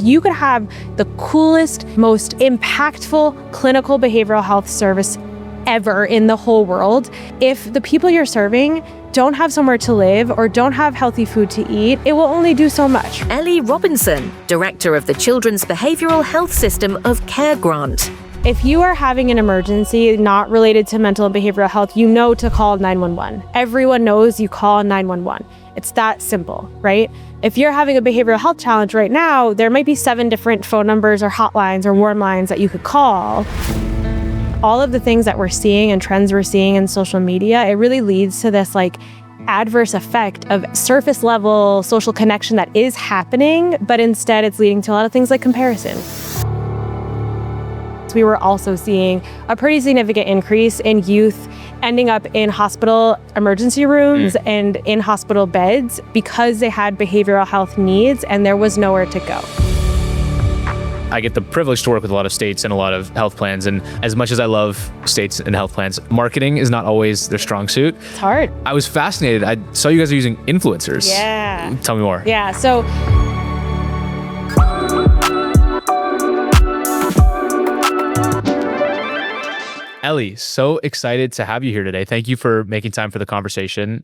you could have the coolest, most impactful clinical behavioral health service ever in the whole world. If the people you're serving don't have somewhere to live or don't have healthy food to eat, it will only do so much. Ellie Robinson, Director of the Children's Behavioral Health System of Care Grant. If you are having an emergency not related to mental and behavioral health, you know to call 911. Everyone knows you call 911. It's that simple, right? If you're having a behavioral health challenge right now, there might be 7 different phone numbers or hotlines or warm lines that you could call. All of the things that we're seeing and trends we're seeing in social media, it really leads to this adverse effect of surface level social connection that is happening, but instead it's leading to a lot of things like comparison. We were also seeing a pretty significant increase in youth ending up in hospital emergency rooms and in hospital beds because they had behavioral health needs and there was nowhere to go. I get the privilege to work with a lot of states and a lot of health plans. And as much as I love states and health plans, marketing is not always their strong suit. It's hard. I was fascinated. I saw you guys are using influencers. Yeah. Tell me more. Yeah. So Ellie, so excited to have you here today. Thank you for making time for the conversation.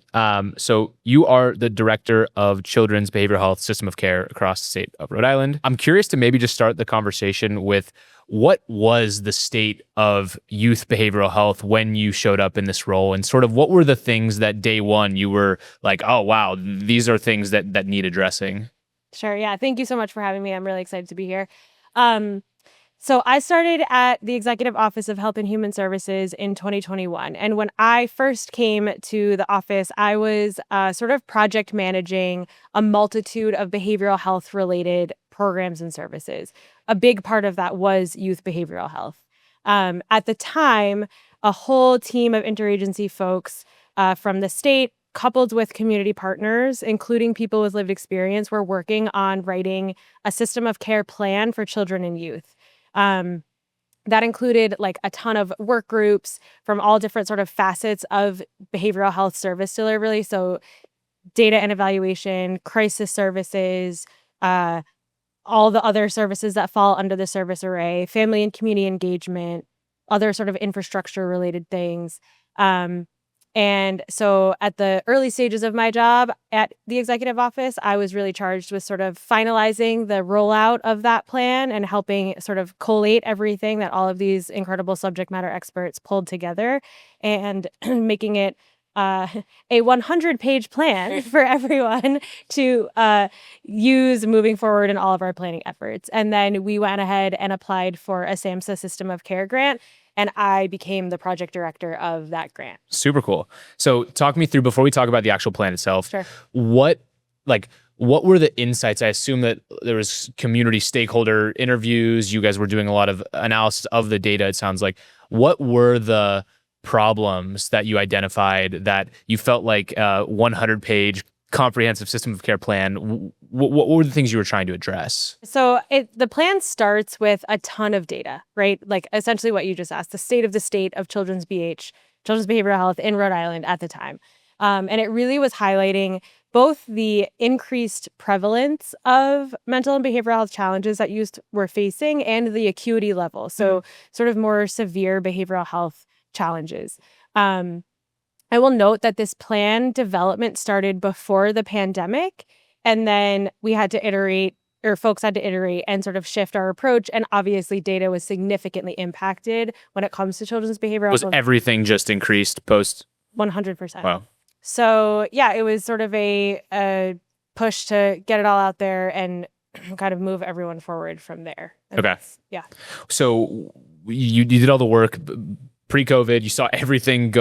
So you are the Director of Children's Behavioral Health System of Care across the state of Rhode Island. I'm curious to maybe just start the conversation with what was the state of youth behavioral health when you showed up in this role, and sort of what were the things that day one you were like, oh, wow, these are things that need addressing? Sure. Yeah. Thank you so much for having me. I'm really excited to be here. So I started at the Executive Office of Health and Human Services in 2021. And when I first came to the office, I was sort of project managing a multitude of behavioral health related programs and services. A big part of that was youth behavioral health. At the time, a whole team of interagency folks from the state, coupled with community partners, including people with lived experience, were working on writing a system of care plan for children and youth. That included a ton of work groups from all different sort of facets of behavioral health service delivery. So data and evaluation, crisis services, all the other services that fall under the service array, family and community engagement, other sort of infrastructure related things. And so at the early stages of my job at the executive office, I was really charged with sort of finalizing the rollout of that plan and helping sort of collate everything that all of these incredible subject matter experts pulled together and making it a 100-page plan for everyone to use moving forward in all of our planning efforts. And then we went ahead and applied for a SAMHSA System of Care grant. And I became the project director of that grant. Super cool. So talk me through, before we talk about the actual plan itself, Sure. What were the insights? I assume that there was community stakeholder interviews. You guys were doing a lot of analysis of the data, it sounds like. What were the problems that you identified that you felt like a 100-page comprehensive system of care plan? What were the things you were trying to address? So the plan starts with a ton of data, right? Like essentially what you just asked, the state of children's behavioral health in Rhode Island at the time. And it really was highlighting both the increased prevalence of mental and behavioral health challenges that youth were facing and the acuity level. So sort of more severe behavioral health challenges. I will note that this plan development started before the pandemic, and then we had to iterate, or folks had to iterate and sort of shift our approach. And obviously data was significantly impacted when it comes to children's behavioral health. Was everything just increased post? 100%. Wow. So yeah, it was sort of a push to get it all out there and kind of move everyone forward from there. And okay. Yeah. So you did all the work pre-COVID. You saw everything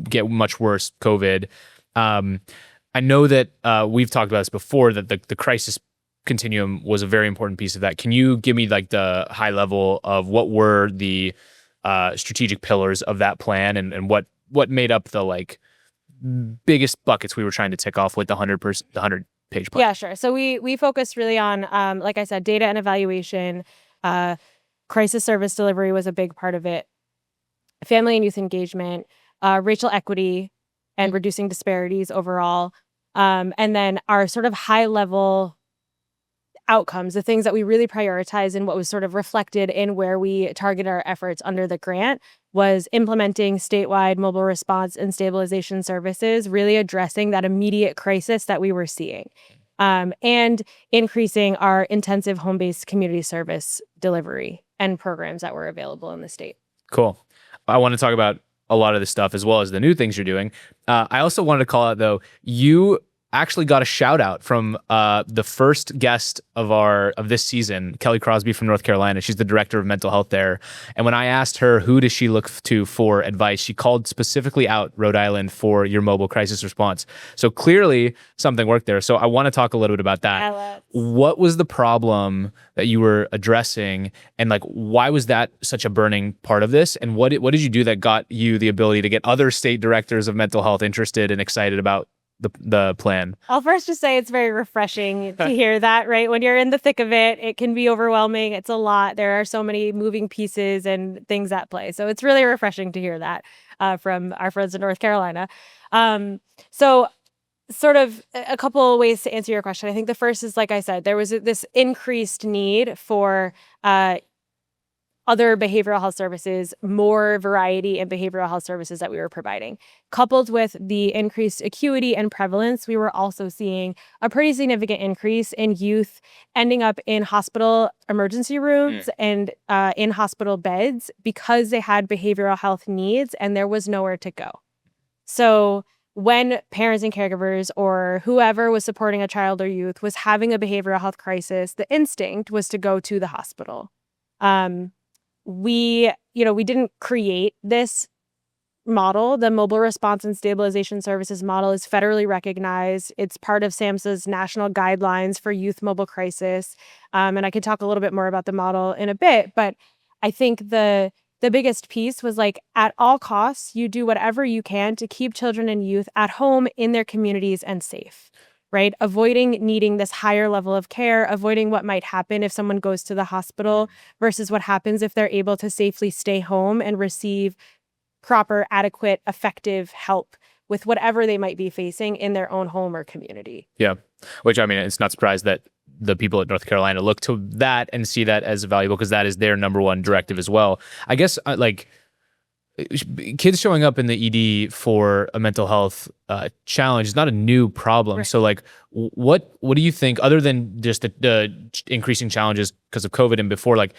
get much worse. COVID. I know that we've talked about this before, that the crisis continuum was a very important piece of that. Can you give me the high level of what were the strategic pillars of that plan, and what made up the biggest buckets we were trying to tick off with the 100-page plan? Yeah, sure. So we focused really on, like I said, data and evaluation. Crisis service delivery was a big part of it. Family and youth engagement, racial equity, and reducing disparities overall. And then our sort of high level outcomes, the things that we really prioritize and what was sort of reflected in where we target our efforts under the grant was implementing statewide mobile response and stabilization services, really addressing that immediate crisis that we were seeing, and increasing our intensive home-based community service delivery and programs that were available in the state. Cool. I want to talk about a lot of this stuff as well as the new things you're doing. I also wanted to call out, though, you actually got a shout out from the first guest of this season, Kelly Crosby from North Carolina. She's the director of mental health there. And when I asked her who does she look to for advice, she called specifically out Rhode Island for your mobile crisis response. So clearly something worked there. So I want to talk a little bit about that. What was the problem that you were addressing, and like why was that such a burning part of this? And what did you do that got you the ability to get other state directors of mental health interested and excited about the plan? I'll first just say it's very refreshing to hear that, right? When you're in the thick of it, it can be overwhelming. It's a lot. There are so many moving pieces and things at play. So it's really refreshing to hear that from our friends in North Carolina. So sort of a couple of ways to answer your question. I think the first is, like I said, there was this increased need for other behavioral health services, more variety in behavioral health services that we were providing. Coupled with the increased acuity and prevalence, we were also seeing a pretty significant increase in youth ending up in hospital emergency rooms and in hospital beds because they had behavioral health needs and there was nowhere to go. So when parents and caregivers or whoever was supporting a child or youth was having a behavioral health crisis, the instinct was to go to the hospital. We didn't create this model. The Mobile Response and Stabilization Services model is federally recognized. It's part of SAMHSA's national guidelines for youth mobile crisis. And I can talk a little bit more about the model in a bit, but I think the biggest piece was like, at all costs, you do whatever you can to keep children and youth at home in their communities and safe. Right? Avoiding needing this higher level of care, avoiding what might happen if someone goes to the hospital versus what happens if they're able to safely stay home and receive proper, adequate, effective help with whatever they might be facing in their own home or community. Yeah. Which, I mean, it's not surprised that the people at North Carolina look to that and see that as valuable because that is their number one directive as well. I guess kids showing up in the ED for a mental health challenge is not a new problem. Right. So like, what do you think, other than just the increasing challenges because of COVID and before, like,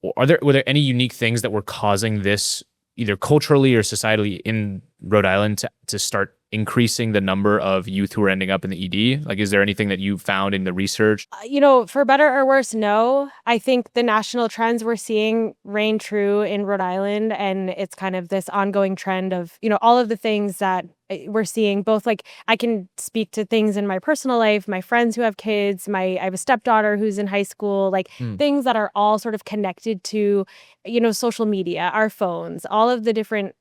were there any unique things that were causing this either culturally or societally in Rhode Island to start increasing the number of youth who are ending up in the ED? Like, is there anything that you found in the research? For better or worse, no. I think the national trends we're seeing reign true in Rhode Island, and it's kind of this ongoing trend of, all of the things that we're seeing, both like I can speak to things in my personal life, my friends who have kids, I have a stepdaughter who's in high school, like things that are all sort of connected to, social media, our phones, all of the different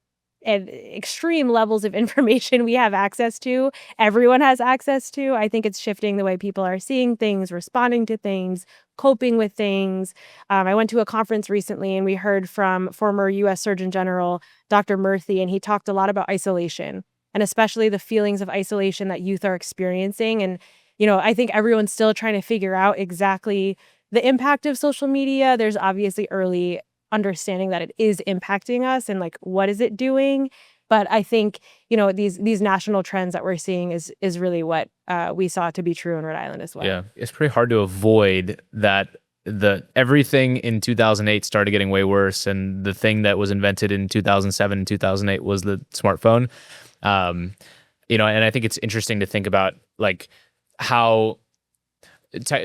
and extreme levels of information we have access to, everyone has access to. I think it's shifting the way people are seeing things, responding to things, coping with things. I went to a conference recently and we heard from former U.S. Surgeon General Dr. Murthy, and he talked a lot about isolation and especially the feelings of isolation that youth are experiencing. And, I think everyone's still trying to figure out exactly the impact of social media. There's obviously early understanding that it is impacting us and like what is it doing, but I think these national trends that we're seeing is really what we saw to be true in Rhode Island as well. Yeah, it's pretty hard to avoid that. Everything in 2008 started getting way worse, and the thing that was invented in 2007 and 2008 was the smartphone. And I think it's interesting to think about like how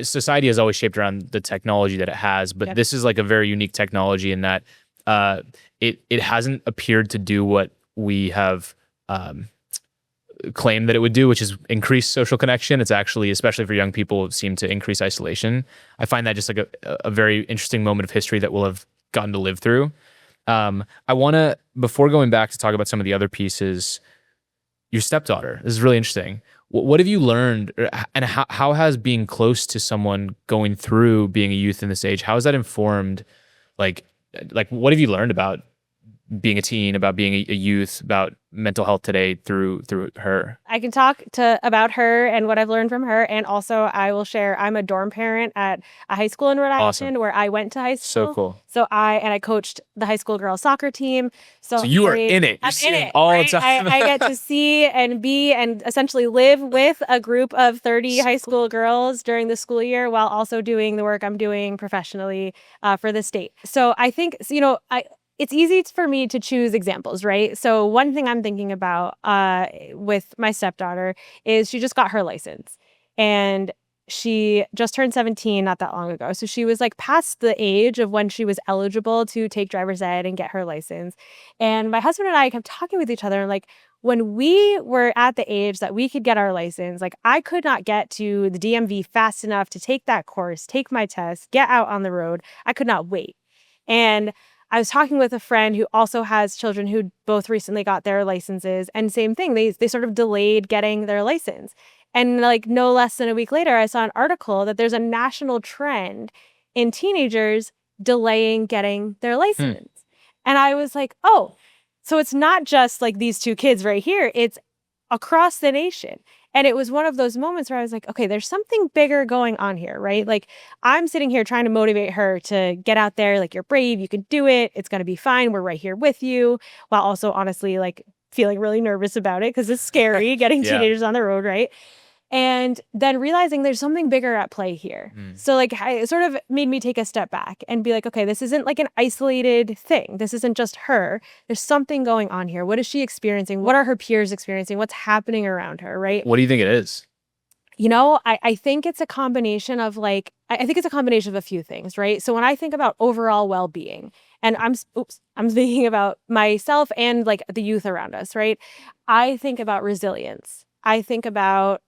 society has always shaped around the technology that it has, but this is like a very unique technology in that it hasn't appeared to do what we have claimed that it would do, which is increase social connection. It's actually, especially for young people, seem to increase isolation. I find that just like a very interesting moment of history that we'll have gotten to live through. I want to, before going back to talk about some of the other pieces, your stepdaughter, this is really interesting. What have you learned, and how has being close to someone going through being a youth in this age, how has that informed, like what have you learned about being a teen, about being a youth, about mental health today through her? I can talk about her and what I've learned from her, and also I will share. I'm a dorm parent at a high school in Rhode Awesome. Island where I went to high school. So cool. So I coached the high school girls soccer team. So you are in it. You're I'm seeing in it all right? the time. I get to see and be and essentially live with a group of 30 high school girls during the school year, while also doing the work I'm doing professionally for the state. So I think it's easy for me to choose examples, right? So one thing I'm thinking about with my stepdaughter is she just got her license, and she just turned 17 not that long ago. So she was like past the age of when she was eligible to take driver's ed and get her license. And my husband and I kept talking with each other, and like, when we were at the age that we could get our license, like I could not get to the DMV fast enough to take that course, take my test, get out on the road. I could not wait. And I was talking with a friend who also has children who both recently got their licenses, and same thing, they sort of delayed getting their license. And like no less than a week later, I saw an article that there's a national trend in teenagers delaying getting their license. And I was like, oh, so it's not just like these two kids right here, it's across the nation. And it was one of those moments where I was like, okay, there's something bigger going on here, right? Like I'm sitting here trying to motivate her to get out there, like you're brave, you can do it, it's going to be fine, we're right here with you, while also honestly like feeling really nervous about it because it's scary getting teenagers on the road, right? And then realizing there's something bigger at play here. So like it sort of made me take a step back and be like, okay, this isn't like an isolated thing. This isn't just her. There's something going on here. What is she experiencing? What are her peers experiencing? What's happening around her, right? What do you think it is? I think it's a combination of like, I think it's a combination of a few things, right? So when I think about overall well-being, and I'm thinking about myself and like the youth around us, right? I think about resilience. I think about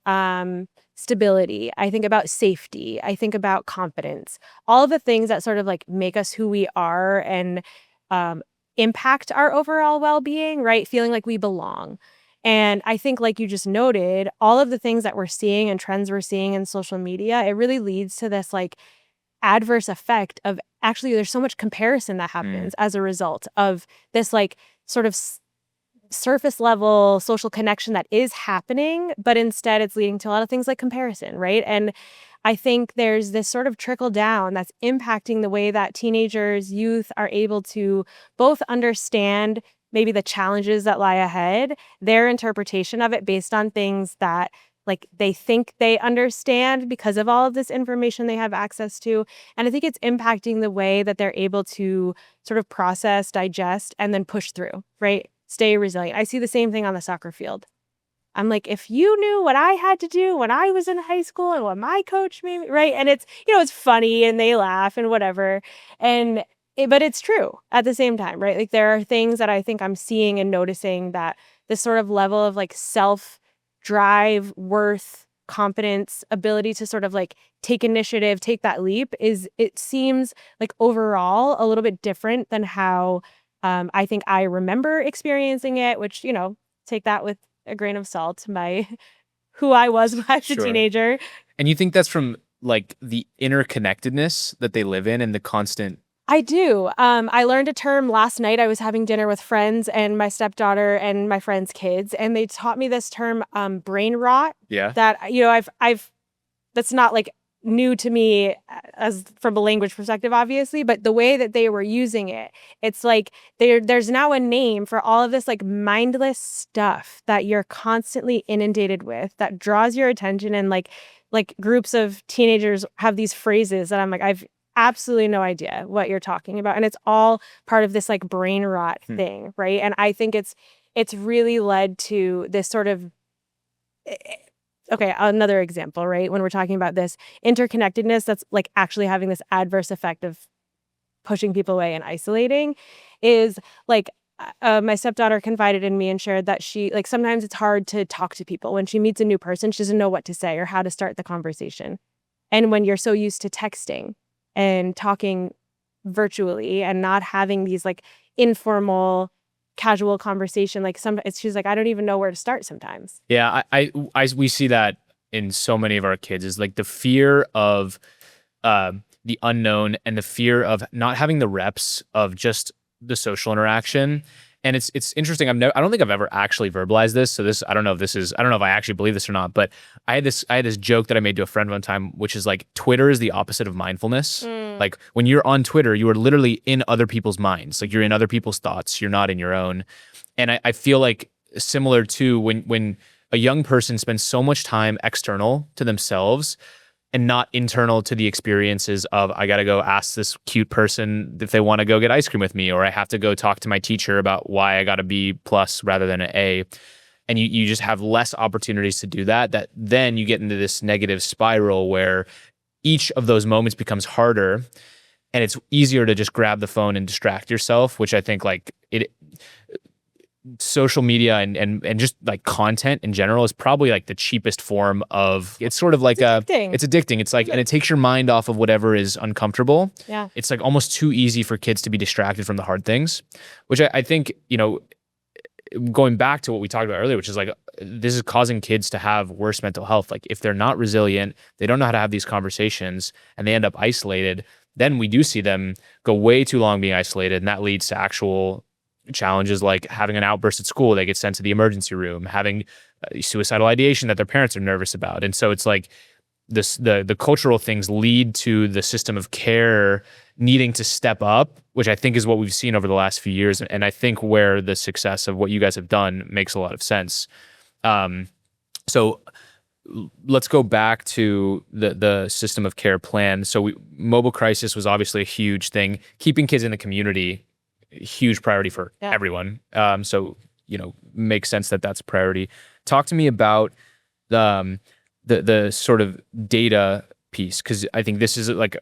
stability. I think about safety. I think about confidence. All of the things that sort of like make us who we are and impact our overall well-being, right? Feeling like we belong. And I think, like you just noted, all of the things that we're seeing and trends we're seeing in social media, it really leads to this like adverse effect of actually there's so much comparison that happens as a result of this like sort of surface level social connection that is happening, but instead it's leading to a lot of things like comparison, right? And I think there's this sort of trickle down that's impacting the way that teenagers, youth are able to both understand maybe the challenges that lie ahead, their interpretation of it based on things that like they think they understand because of all of this information they have access to. And I think it's impacting the way that they're able to sort of process, digest, and then push through, right? Stay resilient. I see the same thing on the soccer field. I'm like, if you knew what I had to do when I was in high school and what my coach made me, right? And it's, it's funny and they laugh and whatever. But it's true at the same time, right? Like there are things that I think I'm seeing and noticing that this sort of level of like self-drive, worth, confidence, ability to sort of like take initiative, take that leap it seems like overall a little bit different than how I think I remember experiencing it, which, take that with a grain of salt, who I was when I was a teenager. And you think that's from like the interconnectedness that they live in and the constant... I do. I learned a term last night. I was having dinner with friends and my stepdaughter and my friends' kids, and they taught me this term, brain rot. Yeah. That, I've that's not like new to me as from a language perspective, obviously, but the way that they were using it, it's like there's now a name for all of this like mindless stuff that you're constantly inundated with that draws your attention, and like groups of teenagers have these phrases that I'm like, I've absolutely no idea what you're talking about, and it's all part of this like brain rot thing, right? And I think it's really led to this sort of okay, another example, right? When we're talking about this interconnectedness that's like actually having this adverse effect of pushing people away and isolating is like my stepdaughter confided in me and shared that she like sometimes it's hard to talk to people. When she meets a new person, she doesn't know what to say or how to start the conversation. And when you're so used to texting and talking virtually and not having these like informal casual conversation, like she's like, I don't even know where to start sometimes. Yeah, we see that in so many of our kids is like the fear of the unknown and the fear of not having the reps of just the social interaction. And it's interesting. I don't think I've ever actually verbalized this. So I don't know if I actually believe this or not, but I had this joke that I made to a friend one time, which is like, Twitter is the opposite of mindfulness. Like when you're on Twitter, you are literally in other people's minds. Like you're in other people's thoughts. You're not in your own. And I feel like similar to when a young person spends so much time external to themselves and not internal to the experiences of, I got to go ask this cute person if they want to go get ice cream with me, or I have to go talk to my teacher about why I got a B plus rather than an A. And you just have less opportunities to do that then you get into this negative spiral where each of those moments becomes harder, and it's easier to just grab the phone and distract yourself, which I think like social media and just like content in general is probably like the cheapest form of, it's sort of like it's addicting. It's like, and it takes your mind off of whatever is uncomfortable. Yeah. It's like almost too easy for kids to be distracted from the hard things, which I think, going back to what we talked about earlier, which is like, this is causing kids to have worse mental health. Like if they're not resilient, they don't know how to have these conversations, and they end up isolated, then we do see them go way too long being isolated. And that leads to actual challenges like having an outburst at school. They get sent to the emergency room, having suicidal ideation that their parents are nervous about. And so it's like the cultural things lead to the system of care needing to step up, which I think is what we've seen over the last few years. And I think where the success of what you guys have done makes a lot of sense. So let's go back to the system of care plan. So mobile crisis was obviously a huge thing. Keeping kids in the community, huge priority for everyone. So, makes sense that that's a priority. Talk to me about the sort of data piece, because I think this is like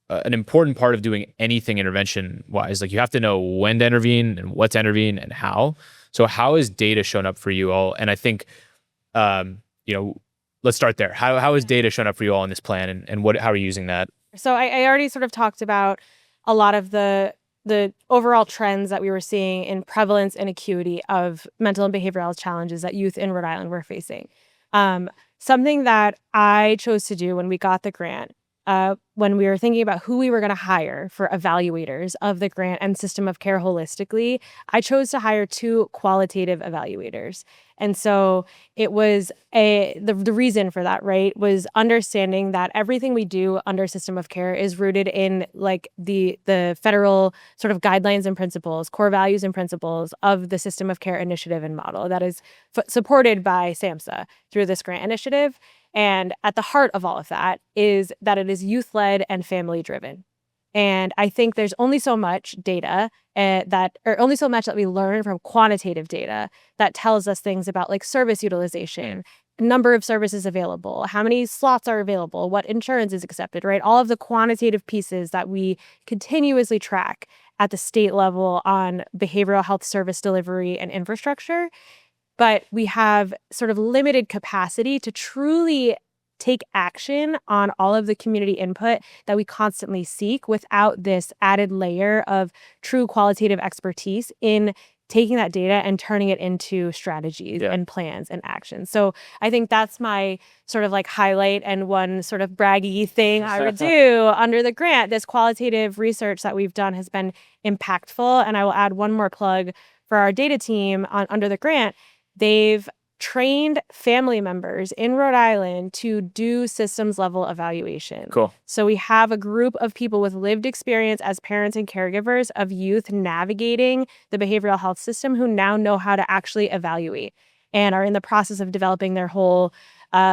an important part of doing anything intervention wise. Like you have to know when to intervene and what to intervene and how. So how has data shown up for you all? And I think, let's start there. How has data shown up for you all in this plan, and how are you using that? So I already sort of talked about a lot of the overall trends that we were seeing in prevalence and acuity of mental and behavioral health challenges that youth in Rhode Island were facing. Something that I chose to do when we got the grant, when we were thinking about who we were going to hire for evaluators of the grant and system of care holistically, I chose to hire 2 qualitative evaluators. And so it was the reason for that, right, was understanding that everything we do under system of care is rooted in like the federal sort of guidelines and principles, core values and principles of the system of care initiative and model that is supported by SAMHSA through this grant initiative. And at the heart of all of that is that it is youth-led and family-driven. And I think there's only so much data only so much that we learn from quantitative data that tells us things about like service utilization, number of services available, how many slots are available, what insurance is accepted, right? All of the quantitative pieces that we continuously track at the state level on behavioral health service delivery and infrastructure. But we have sort of limited capacity to truly take action on all of the community input that we constantly seek without this added layer of true qualitative expertise in taking that data and turning it into strategies and plans and actions. So I think that's my sort of like highlight and one sort of braggy thing I would do under the grant. This qualitative research that we've done has been impactful. And I will add one more plug for our data team under the grant. They've trained family members in Rhode Island to do systems level evaluation. Cool. So we have a group of people with lived experience as parents and caregivers of youth navigating the behavioral health system who now know how to actually evaluate and are in the process of developing their whole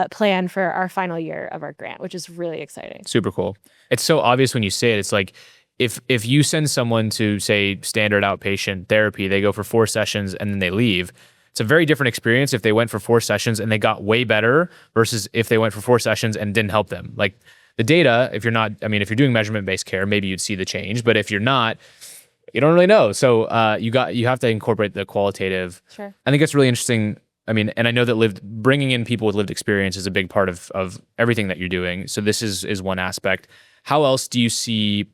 plan for our final year of our grant, which is really exciting. Super cool. It's so obvious when you say it. It's like if you send someone to, say, standard outpatient therapy, they go for 4 sessions and then they leave. It's a very different experience if they went for 4 sessions and they got way better versus if they went for 4 sessions and didn't help them. Like the data, if you're doing measurement-based care, maybe you'd see the change. But if you're not, you don't really know. So you have to incorporate the qualitative. Sure. I think that's really interesting. I mean, and I know that bringing in people with lived experience is a big part of everything that you're doing. So this is one aspect. How else do you see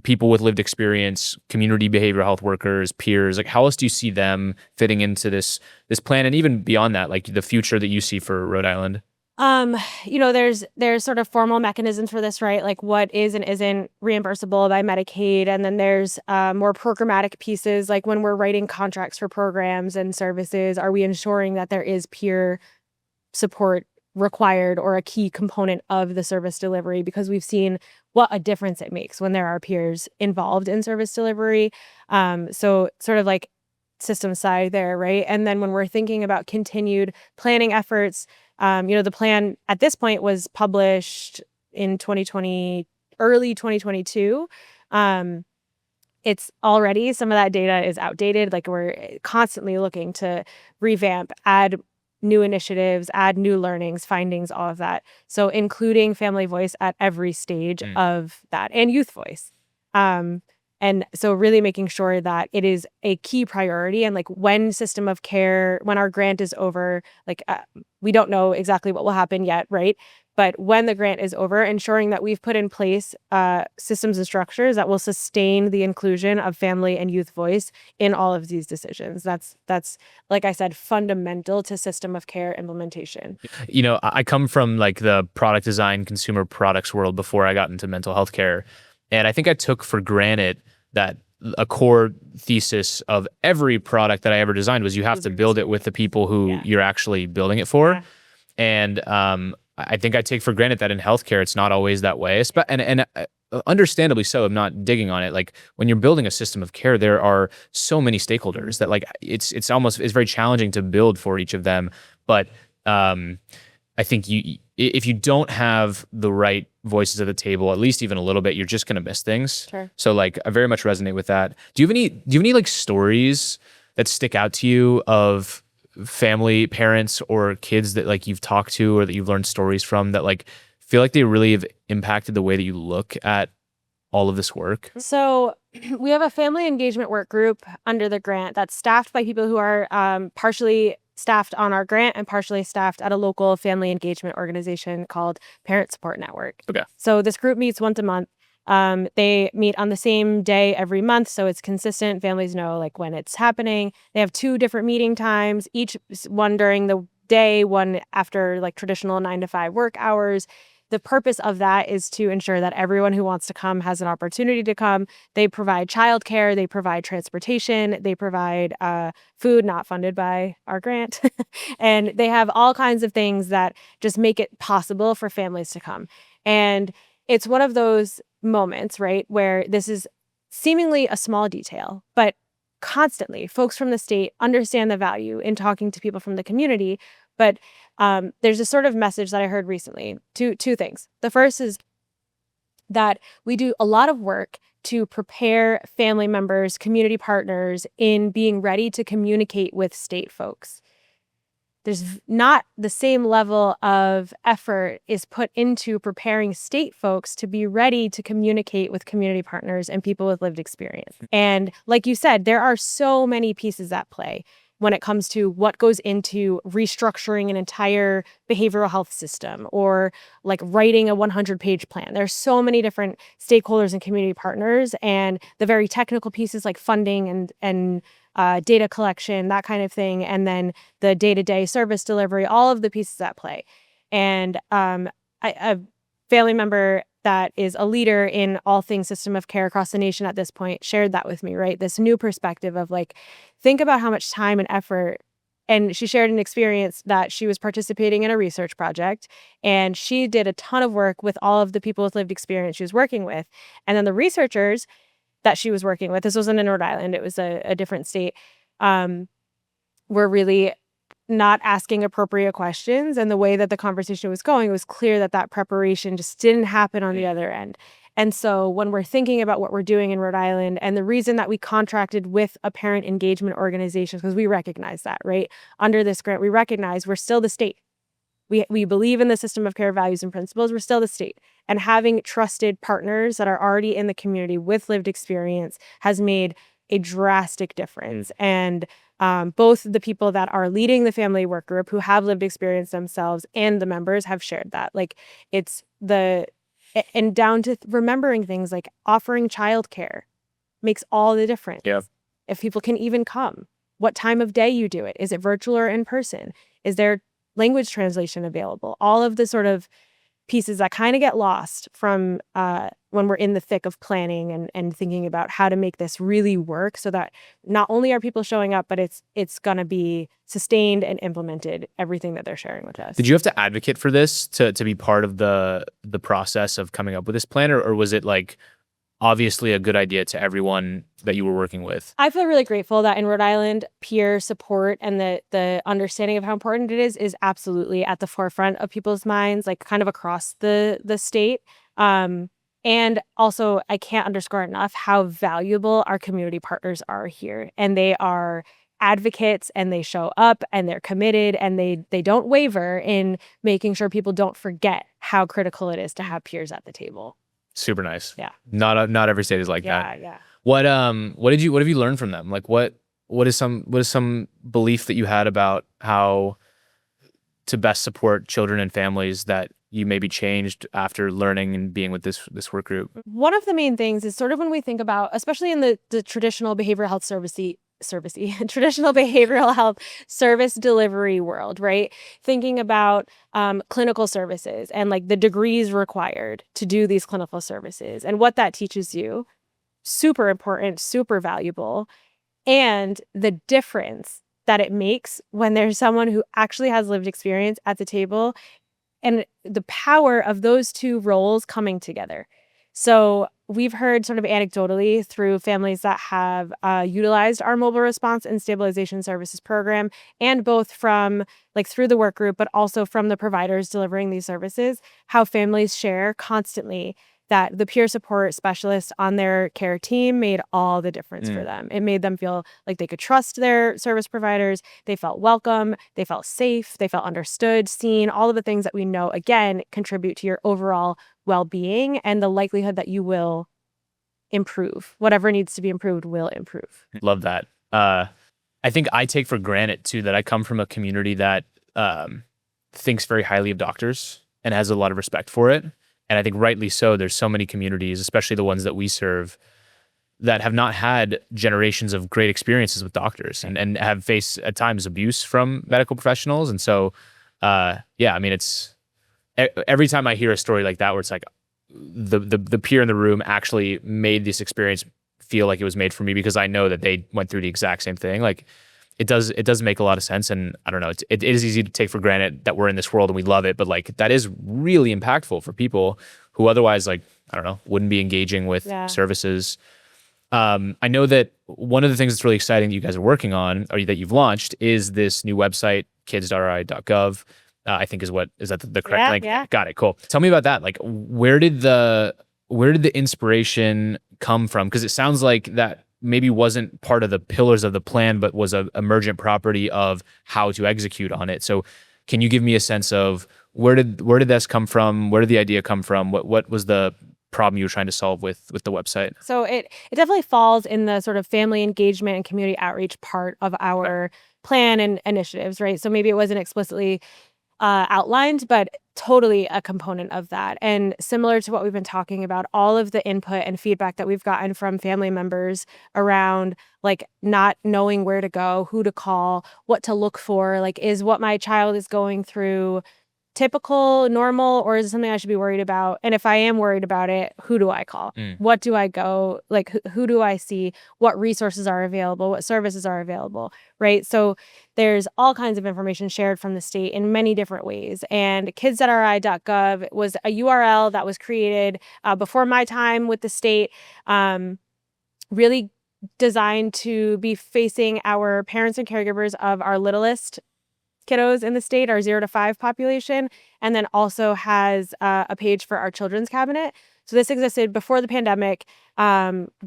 people with lived experience, community behavioral health workers, peers, like how else do you see them fitting into this plan, and even beyond that, like the future that you see for Rhode Island? Um, there's sort of formal mechanisms for this, right? Like what is and isn't reimbursable by Medicaid. And then there's more programmatic pieces, like when we're writing contracts for programs and services, are we ensuring that there is peer support required or a key component of the service delivery? Because we've seen what a difference it makes when there are peers involved in service delivery. So sort of like system side there, right? And then when we're thinking about continued planning efforts, the plan at this point was published in 2020, early 2022. It's already, some of that data is outdated. Like we're constantly looking to revamp, add new initiatives, add new learnings, findings, all of that. So including family voice at every stage of that, and youth voice. And so really making sure that it is a key priority. And like when system of care, when our grant is over, like we don't know exactly what will happen yet, right? But when the grant is over, ensuring that we've put in place systems and structures that will sustain the inclusion of family and youth voice in all of these decisions. That's like I said, fundamental to system of care implementation. I come from like the product design, consumer products world before I got into mental health care. And I think I took for granted that a core thesis of every product that I ever designed was you have to build it with the people who you're actually building it for. Yeah. And I think I take for granted that in healthcare, it's not always that way. And understandably so, I'm not digging on it. Like when you're building a system of care, there are so many stakeholders that like it's very challenging to build for each of them. But I think if you don't have the right voices at the table, at least even a little bit, you're just going to miss things. Sure. So like I very much resonate with that. Do you have any like stories that stick out to you of family, parents, or kids that like you've talked to or that you've learned stories from that like feel like they really have impacted the way that you look at all of this work? So we have a family engagement work group under the grant that's staffed by people who are partially staffed on our grant and partially staffed at a local family engagement organization called Parent Support Network. Okay. So this group meets once a month. They meet on the same day every month, so it's consistent. Families know like when it's happening. They have 2 different meeting times, each one during the day, one after like traditional 9 to 5 work hours. The purpose of that is to ensure that everyone who wants to come has an opportunity to come. They provide childcare, they provide transportation, they provide food not funded by our grant. And they have all kinds of things that just make it possible for families to come. And it's one of those moments, right, where this is seemingly a small detail, but constantly folks from the state understand the value in talking to people from the community. But there's a sort of message that I heard recently. Two things. The first is that we do a lot of work to prepare family members, community partners in being ready to communicate with state folks. There's not the same level of effort is put into preparing state folks to be ready to communicate with community partners and people with lived experience. And like you said, there are so many pieces at play when it comes to what goes into restructuring an entire behavioral health system or like writing a 100-page plan. There's so many different stakeholders and community partners, and the very technical pieces like funding and data collection, that kind of thing, and then the day-to-day service delivery, all of the pieces at play. And a family member that is a leader in all things system of care across the nation at this point shared that with me, right? This new perspective of like, think about how much time and effort. And she shared an experience that she was participating in a research project, and she did a ton of work with all of the people with lived experience she was working with. And then the researchers that she was working with, this wasn't in Rhode Island, it was a different state, were really not asking appropriate questions. And the way that the conversation was going, it was clear that that preparation just didn't happen on the other end. And so when we're thinking about what we're doing in Rhode Island, and the reason that we contracted with a parent engagement organization, because we recognize that, right? Under this grant, we recognize we're still the state. We believe in the system of care values and principles. We're still the state. And having trusted partners that are already in the community with lived experience has made a drastic difference. And both the people that are leading the family work group who have lived experience themselves and the members have shared that. Like and down to remembering things like offering childcare makes all the difference. Yeah. If people can even come, what time of day you do it. Is it virtual or in person? Is there language translation available, all of the sort of pieces that kind of get lost from when we're in the thick of planning and thinking about how to make this really work so that not only are people showing up, but it's going to be sustained and implemented, everything that they're sharing with us. Did you have to advocate for this to be part of the process of coming up with this plan, or was it like obviously a good idea to everyone that you were working with? I feel really grateful that in Rhode Island, peer support and the understanding of how important it is absolutely at the forefront of people's minds, like kind of across the state. And also, I can't underscore enough how valuable our community partners are here. And they are advocates, and they show up, and they're committed, and they don't waver in making sure people don't forget how critical it is to have peers at the table. Super nice. Yeah. Not every state is like that. Yeah. What have you learned from them? Like what is some belief that you had about how to best support children and families that you maybe changed after learning and being with this work group? One of the main things is sort of when we think about, especially in the traditional behavioral health traditional behavioral health service delivery world, right? Thinking about clinical services and like the degrees required to do these clinical services and what that teaches you. Super important, super valuable. And the difference that it makes when there's someone who actually has lived experience at the table and the power of those two roles coming together. So we've heard sort of anecdotally through families that have utilized our mobile response and stabilization services program, and both from like through the work group, but also from the providers delivering these services, how families share constantly that the peer support specialist on their care team made all the difference for them. It made them feel like they could trust their service providers. They felt welcome. They felt safe. They felt understood, seen, all of the things that we know, again, contribute to your overall well-being and the likelihood that you will improve. Whatever needs to be improved will improve. Love that. I think I take for granted, too, that I come from a community that thinks very highly of doctors and has a lot of respect for it. And I think rightly so. There's so many communities, especially the ones that we serve, that have not had generations of great experiences with doctors and have faced at times abuse from medical professionals. And so, I mean, it's every time I hear a story like that, where it's like the peer in the room actually made this experience feel like it was made for me because I know that they went through the exact same thing. Like it does make a lot of sense. And I don't know, it is easy to take for granted that we're in this world and we love it, but like that is really impactful for people who otherwise, like, I don't know, wouldn't be engaging with services. I know that one of the things that's really exciting that you guys are working on, or that you've launched, is this new website, kids.ri.gov. I think is that the correct link? Yeah. Got it. Cool. Tell me about that. Like, where did the inspiration come from? Because it sounds like that maybe wasn't part of the pillars of the plan, but was an emergent property of how to execute on it. So can you give me a sense of where did this come from? Where did the idea come from? What was the problem you were trying to solve with the website? So it definitely falls in the sort of family engagement and community outreach part of our plan and initiatives, right? So maybe it wasn't explicitly outlined, but totally a component of that. And similar to what we've been talking about, all of the input and feedback that we've gotten from family members around like not knowing where to go, who to call, what to look for, like is what my child is going through typical, normal, or is it something I should be worried about? And if I am worried about it, who do I call? What do I go? Like, who do I see? What resources are available? What services are available? Right? So there's all kinds of information shared from the state in many different ways. And kids.ri.gov was a URL that was created before my time with the state, really designed to be facing our parents and caregivers of our littlest kiddos in the state, our 0 to 5 population, and then also has a page for our children's cabinet. So this existed before the pandemic,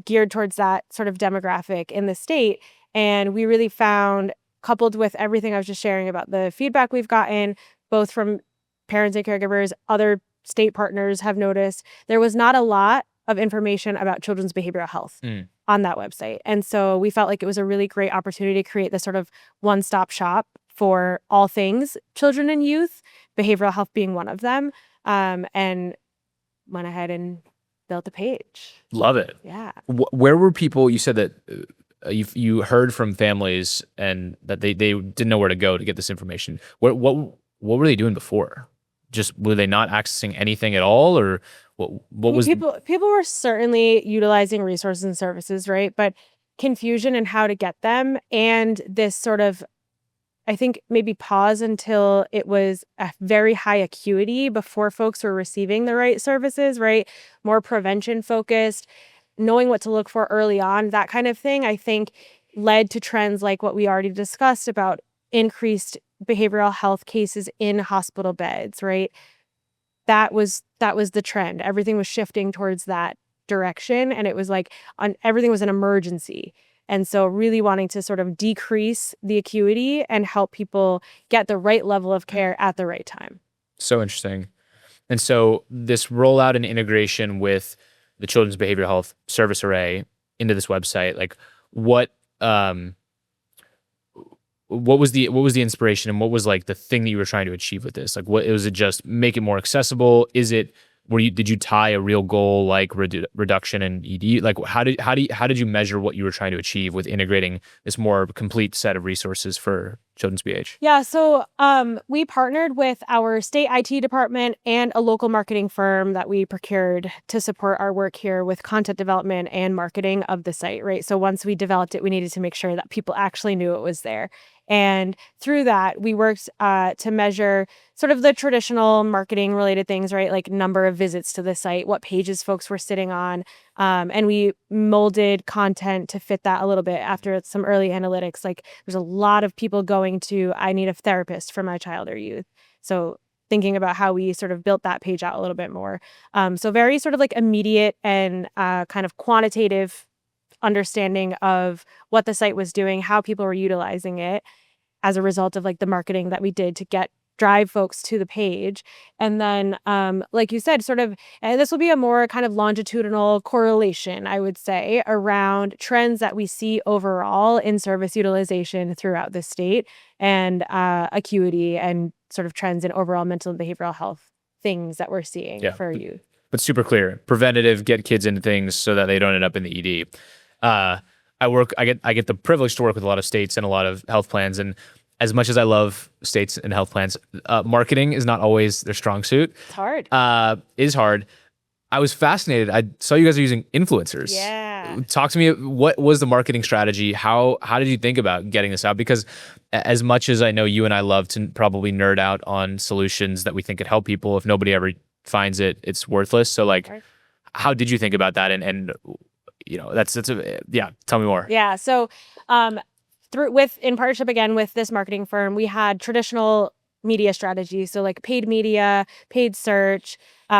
geared towards that sort of demographic in the state. And we really found, coupled with everything I was just sharing about the feedback we've gotten, both from parents and caregivers, other state partners have noticed, there was not a lot of information about children's behavioral health on that website. And so we felt like it was a really great opportunity to create this sort of one-stop shop for all things children and youth, behavioral health being one of them, and went ahead and built a page. Love it. Yeah. Where were people? You said that you heard from families and that they didn't know where to go to get this information. What what were they doing before? Just were they not accessing anything at all, or what was people were certainly utilizing resources and services, right? But confusion in how to get them, and this sort of, I think, maybe pause until it was a very high acuity before folks were receiving the right services, right? More prevention focused, knowing what to look for early on, that kind of thing, I think led to trends like what we already discussed about increased behavioral health cases in hospital beds, right? That was the trend. Everything was shifting towards that direction, and it was like everything was an emergency. And so really wanting to sort of decrease the acuity and help people get the right level of care at the right time. So interesting. And so this rollout and integration with the Children's Behavioral Health Service Array into this website, like what was the inspiration, and what was like the thing that you were trying to achieve with this? Like, what was it? Just make it more accessible? Did you tie a real goal like reduction in ED? Like how did you measure what you were trying to achieve with integrating this more complete set of resources for children's BH? Yeah, so we partnered with our state IT department and a local marketing firm that we procured to support our work here with content development and marketing of the site, right? So once we developed it, we needed to make sure that people actually knew it was there. And through that, we worked to measure sort of the traditional marketing related things, right? Like number of visits to the site, what pages folks were sitting on. And we molded content to fit that a little bit after some early analytics. Like there's a lot of people going to, I need a therapist for my child or youth. So thinking about how we sort of built that page out a little bit more. So very sort of like immediate and kind of quantitative understanding of what the site was doing, how people were utilizing it as a result of like the marketing that we did to drive folks to the page. And then, like you said, sort of, and this will be a more kind of longitudinal correlation, I would say, around trends that we see overall in service utilization throughout the state and acuity and sort of trends in overall mental and behavioral health things that we're seeing for youth. But super clear, preventative, get kids into things so that they don't end up in the ED. I get the privilege to work with a lot of states and a lot of health plans, and as much as I love states and health plans, marketing is not always their strong suit. It's hard. Is hard. I was fascinated. I saw you guys are using influencers. Yeah. Talk to me. What was the marketing strategy? How did you think about getting this out? Because as much as I know you and I love to probably nerd out on solutions that we think could help people, if nobody ever finds it, it's worthless. So like, how did you think about that? And you know, tell me more. Yeah. So, in partnership again with this marketing firm, we had traditional media strategies. So like paid media, paid search.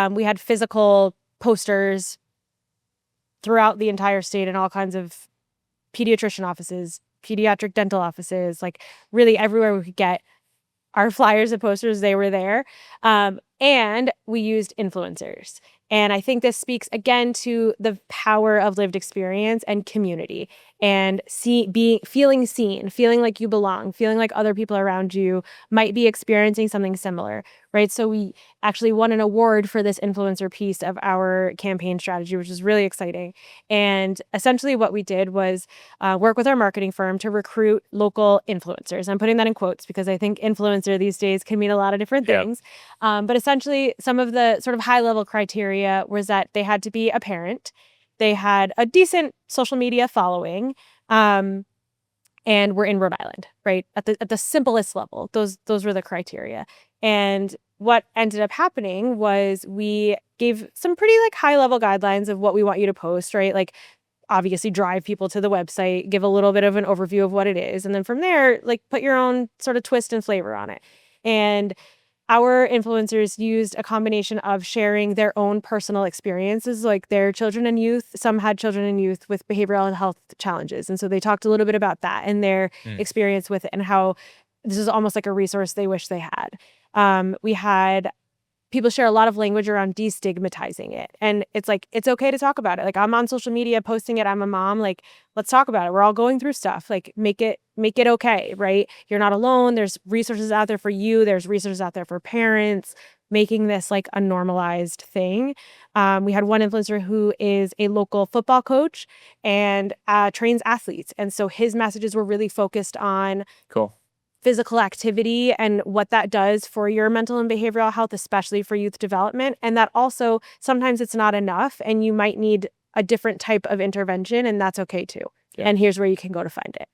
We had physical posters throughout the entire state in all kinds of pediatrician offices, pediatric dental offices, like really everywhere we could get our flyers and posters, they were there. And we used influencers. And I think this speaks again to the power of lived experience and community and feeling seen, feeling like you belong, feeling like other people around you might be experiencing something similar, right? So we actually won an award for this influencer piece of our campaign strategy, which is really exciting. And essentially what we did was work with our marketing firm to recruit local influencers. I'm putting that in quotes because I think influencer these days can mean a lot of different things. But essentially some of the sort of high level criteria was that they had to be a parent. They had a decent social media following, and were in Rhode Island, right? At the simplest level, those were the criteria. And what ended up happening was we gave some pretty like high level guidelines of what we want you to post, right? Like obviously drive people to the website, give a little bit of an overview of what it is, and then from there, like put your own sort of twist and flavor on it. And our influencers used a combination of sharing their own personal experiences, like their children and youth. Some had children and youth with behavioral and health challenges. And so they talked a little bit about that and their experience with it and how this is almost like a resource they wish they had. We had people share a lot of language around destigmatizing it. And it's like, it's okay to talk about it. Like I'm on social media posting it. I'm a mom. Like, let's talk about it. We're all going through stuff. Like make it okay, right? You're not alone. There's resources out there for you. There's resources out there for parents, making this like a normalized thing. We had one influencer who is a local football coach and trains athletes. And so his messages were really focused on physical activity and what that does for your mental and behavioral health, especially for youth development. And that also sometimes it's not enough and you might need a different type of intervention, and that's okay too. Yeah. And here's where you can go to find it.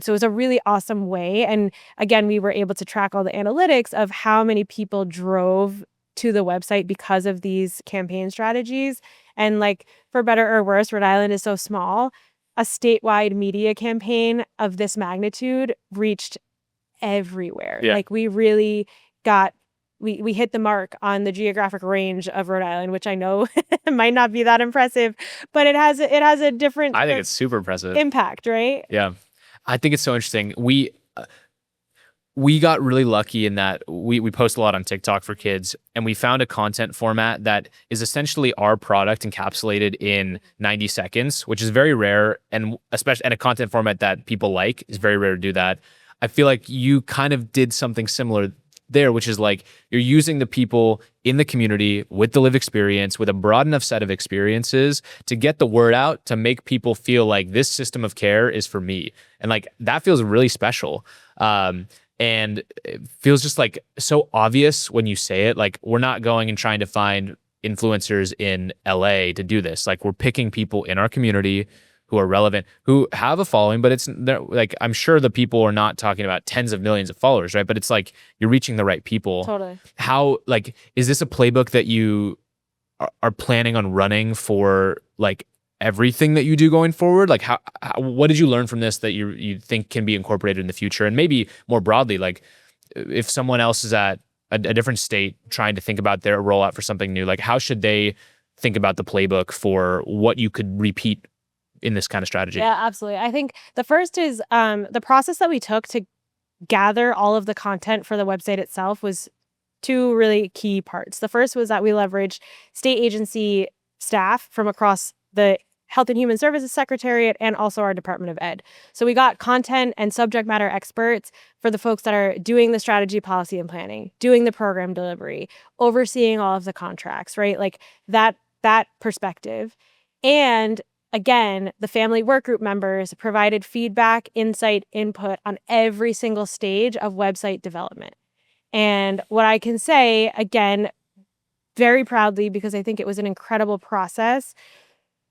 So it was a really awesome way. And again, we were able to track all the analytics of how many people drove to the website because of these campaign strategies. And like, for better or worse, Rhode Island is so small. A statewide media campaign of this magnitude reached everywhere. Yeah. Like we really got, we hit the mark on the geographic range of Rhode Island, which I know might not be that impressive, but it has a different I think it's super impressive impact, right? Yeah. I think it's so interesting. We got really lucky in that we post a lot on TikTok for kids, and we found a content format that is essentially our product encapsulated in 90 seconds, which is very rare, and especially and a content format that people like is very rare to do that. I feel like you kind of did something similar there, which is like you're using the people in the community with the lived experience, with a broad enough set of experiences to get the word out, to make people feel like this system of care is for me. And like that feels really special. And it feels just like so obvious when you say it. Like we're not going and trying to find influencers in LA to do this. Like we're picking people in our community who are relevant, who have a following, but it's like, I'm sure the people are not talking about tens of millions of followers, right? But it's like, you're reaching the right people. Totally. How, like, is this a playbook that you are planning on running for like everything that you do going forward? Like how what did you learn from this that you think can be incorporated in the future? And maybe more broadly, like if someone else is at a different state trying to think about their rollout for something new, like how should they think about the playbook for what you could repeat in this kind of strategy? Yeah, absolutely. I think the first is the process that we took to gather all of the content for the website itself was two really key parts. The first was that we leveraged state agency staff from across the Health and Human Services Secretariat and also our Department of Ed. So we got content and subject matter experts for the folks that are doing the strategy, policy, and planning, doing the program delivery, overseeing all of the contracts, right? Like that perspective. And again, the family work group members provided feedback, insight, input on every single stage of website development. And what I can say, again, very proudly, because I think it was an incredible process,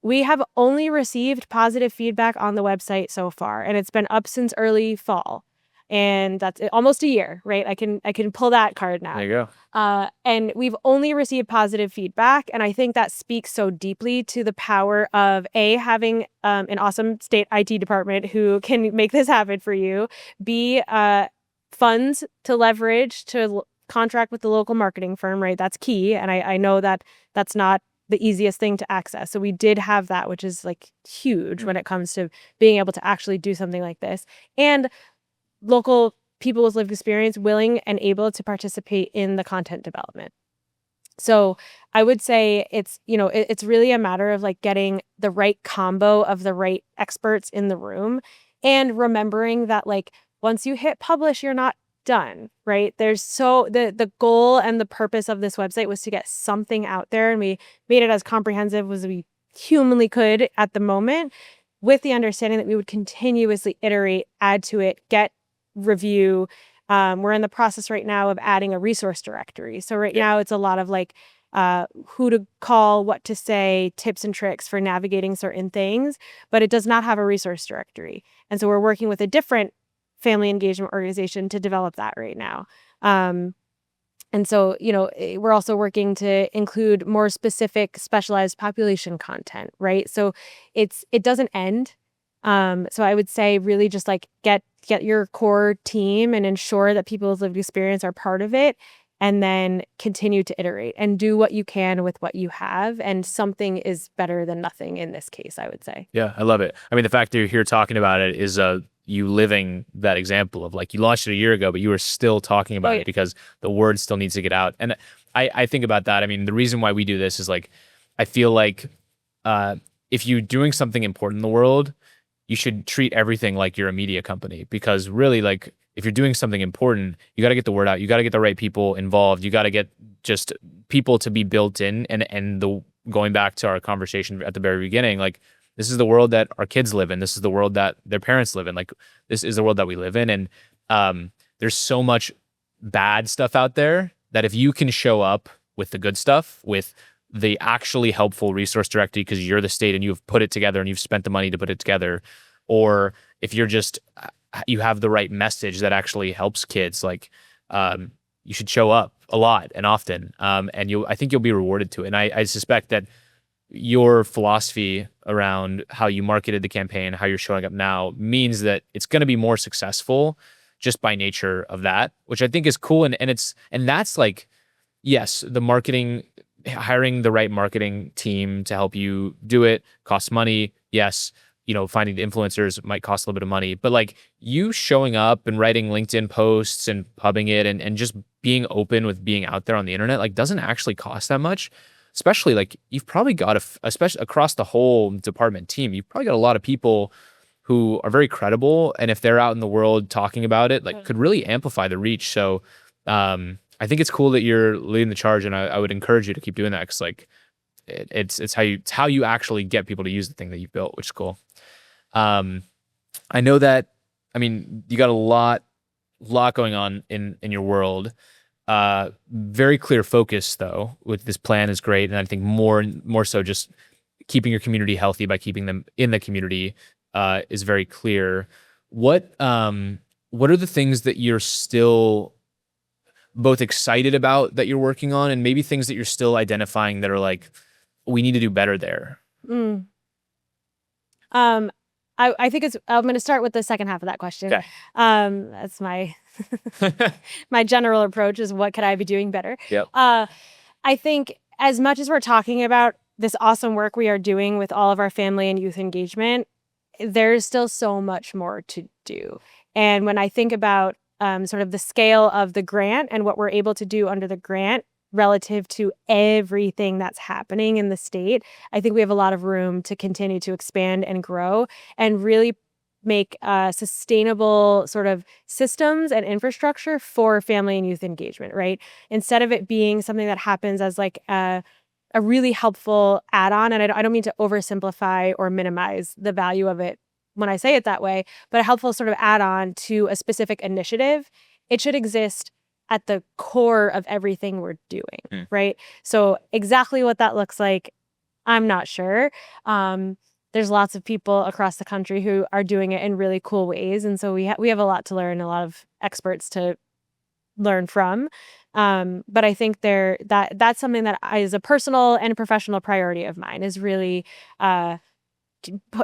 we have only received positive feedback on the website so far, and it's been up since early fall. And that's almost a year, right? I can pull that card now. There you go. And we've only received positive feedback. And I think that speaks so deeply to the power of A, having an awesome state IT department who can make this happen for you. B, funds to leverage to contract with the local marketing firm, right? That's key. And I know that that's not the easiest thing to access. So we did have that, which is like huge when it comes to being able to actually do something like this. And local people with lived experience willing and able to participate in the content development. So I would say it's really a matter of like getting the right combo of the right experts in the room and remembering that like once you hit publish, you're not done, right? There's the goal and the purpose of this website was to get something out there, and we made it as comprehensive as we humanly could at the moment, with the understanding that we would continuously iterate, add to it, get review. We're in the process right now of adding a resource directory. So now it's a lot of like who to call, what to say, tips and tricks for navigating certain things, but it does not have a resource directory. And so we're working with a different family engagement organization to develop that right now. And so, we're also working to include more specific specialized population content, right? So it doesn't end. So I would say really just like get your core team and ensure that people with lived experience are part of it, and then continue to iterate and do what you can with what you have. And something is better than nothing in this case, I would say. Yeah, I love it. I mean, the fact that you're here talking about it is you living that example of like you launched it a year ago, but you were still talking about it because the word still needs to get out. And I think about that. I mean, the reason why we do this is like, I feel like if you're doing something important in the world, you should treat everything like you're a media company, because really, like, if you're doing something important, you got to get the word out. You got to get the right people involved. You got to get just people to be built in. And going back to our conversation at the very beginning, like, this is the world that our kids live in. This is the world that their parents live in. Like, this is the world that we live in. And there's so much bad stuff out there that if you can show up with the good stuff, with the actually helpful resource directory because you're the state and you've put it together and you've spent the money to put it together, or if you're just you have the right message that actually helps kids, like you should show up a lot and often, and I think you'll be rewarded to it. And I suspect that your philosophy around how you marketed the campaign, how you're showing up now, means that it's going to be more successful just by nature of that, which I think is cool. And that's like, yes, the marketing, hiring the right marketing team to help you do it costs money. Yes, finding the influencers might cost a little bit of money, but like you showing up and writing LinkedIn posts and pubbing it and just being open with being out there on the internet, like doesn't actually cost that much. Especially like you've probably got especially across the whole department team, you've probably got a lot of people who are very credible, and if they're out in the world talking about it, like could really amplify the reach. So I think it's cool that you're leading the charge, and I would encourage you to keep doing that, because like it's how you actually get people to use the thing that you've built, which is cool. I know that, I mean, you got a lot going on in your world. Very clear focus though with this plan is great, and I think more so just keeping your community healthy by keeping them in the community is very clear. What are the things that you're still both excited about that you're working on, and maybe things that you're still identifying that are like, we need to do better there? I think I'm going to start with the second half of that question. Okay. That's my my general approach is, what could I be doing better? Yep. I think as much as we're talking about this awesome work we are doing with all of our family and youth engagement, there's still so much more to do. And when I think about sort of the scale of the grant and what we're able to do under the grant relative to everything that's happening in the state, I think we have a lot of room to continue to expand and grow and really make sustainable sort of systems and infrastructure for family and youth engagement, right? Instead of it being something that happens as like a really helpful add-on, and I don't mean to oversimplify or minimize the value of it when I say it that way, but a helpful sort of add-on to a specific initiative, it should exist at the core of everything we're doing, right? So exactly what that looks like, I'm not sure. There's lots of people across the country who are doing it in really cool ways, and so we have a lot to learn, a lot of experts to learn from. But I think that's something that is a personal and professional priority of mine, is really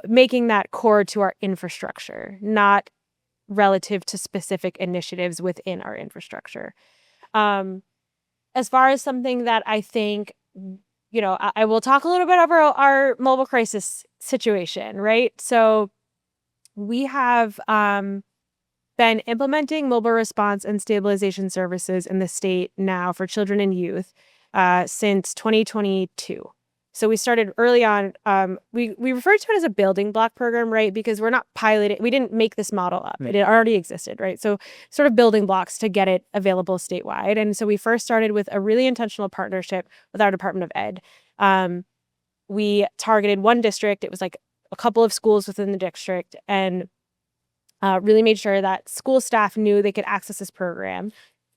making that core to our infrastructure, not relative to specific initiatives within our infrastructure. As far as something that I think, I will talk a little bit about our mobile crisis situation, right? So we have been implementing mobile response and stabilization services in the state now for children and youth since 2022. So we started early on. We refer to it as a building block program, right? Because we're not piloting. We didn't make this model up. It already existed, right? So sort of building blocks to get it available statewide. And so we first started with a really intentional partnership with our Department of Ed. We targeted one district. It was like a couple of schools within the district, and really made sure that school staff knew they could access this program.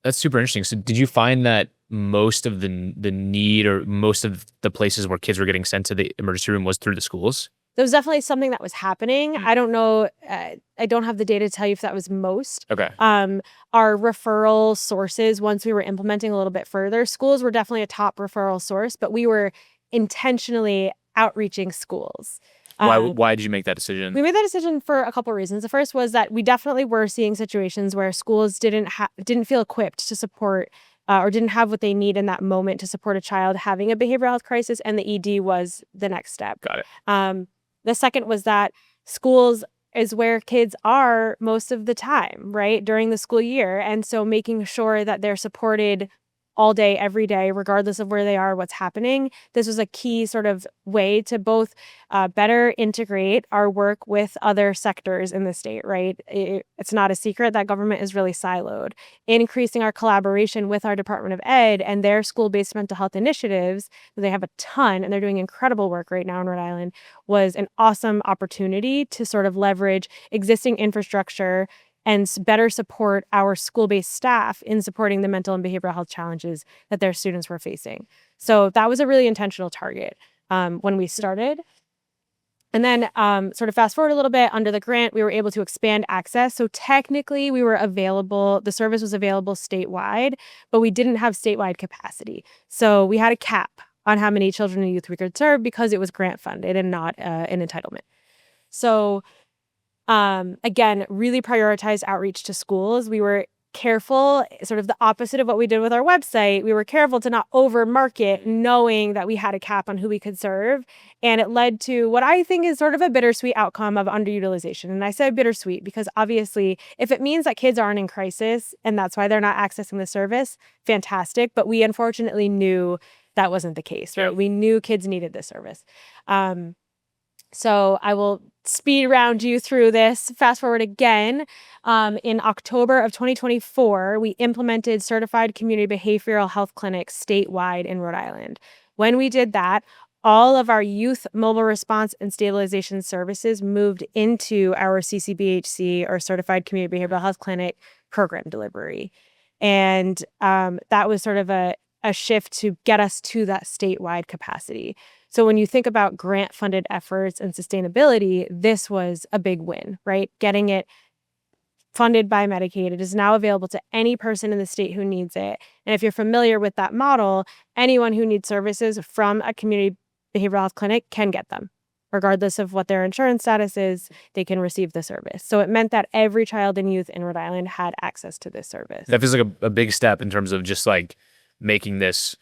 That's super interesting. So did you find that most of the need, or most of the places where kids were getting sent to the emergency room, was through the schools? There was definitely something that was happening. I don't know. I don't have the data to tell you if that was most. Okay. Our referral sources, once we were implementing a little bit further, schools were definitely a top referral source, but we were intentionally outreaching schools. Why did you make that decision? We made that decision for a couple of reasons. The first was that we definitely were seeing situations where schools didn't feel equipped to support or didn't have what they need in that moment to support a child having a behavioral health crisis, and the ED was the next step. Got it. The second was that schools is where kids are most of the time, right, during the school year. And so making sure that they're supported all day, every day, regardless of where they are, what's happening. This was a key sort of way to both better integrate our work with other sectors in the state, right? It's not a secret that government is really siloed. Increasing our collaboration with our Department of Ed and their school-based mental health initiatives, they have a ton and they're doing incredible work right now in Rhode Island, was an awesome opportunity to sort of leverage existing infrastructure, and better support our school-based staff in supporting the mental and behavioral health challenges that their students were facing. So that was a really intentional target when we started. And then sort of fast forward a little bit, under the grant, we were able to expand access. So technically we were available, the service was available statewide, but we didn't have statewide capacity. So we had a cap on how many children and youth we could serve because it was grant funded and not an entitlement. So again, really prioritized outreach to schools. We were careful, sort of the opposite of what we did with our website. We were careful to not over market, knowing that we had a cap on who we could serve. And it led to what I think is sort of a bittersweet outcome of underutilization. And I say bittersweet because obviously, if it means that kids aren't in crisis and that's why they're not accessing the service, fantastic. But we unfortunately knew that wasn't the case, right? We knew kids needed this service. So I will speed round you through this. Fast forward again. In October of 2024, we implemented certified community behavioral health clinics statewide in Rhode Island. When we did that, all of our youth mobile response and stabilization services moved into our CCBHC, or Certified Community Behavioral Health Clinic program delivery. And that was sort of a shift to get us to that statewide capacity. So when you think about grant-funded efforts and sustainability, this was a big win, right? Getting it funded by Medicaid. It is now available to any person in the state who needs it. And if you're familiar with that model, anyone who needs services from a community behavioral health clinic can get them. Regardless of what their insurance status is, they can receive the service. So it meant that every child and youth in Rhode Island had access to this service. That feels like a big step in terms of just like making this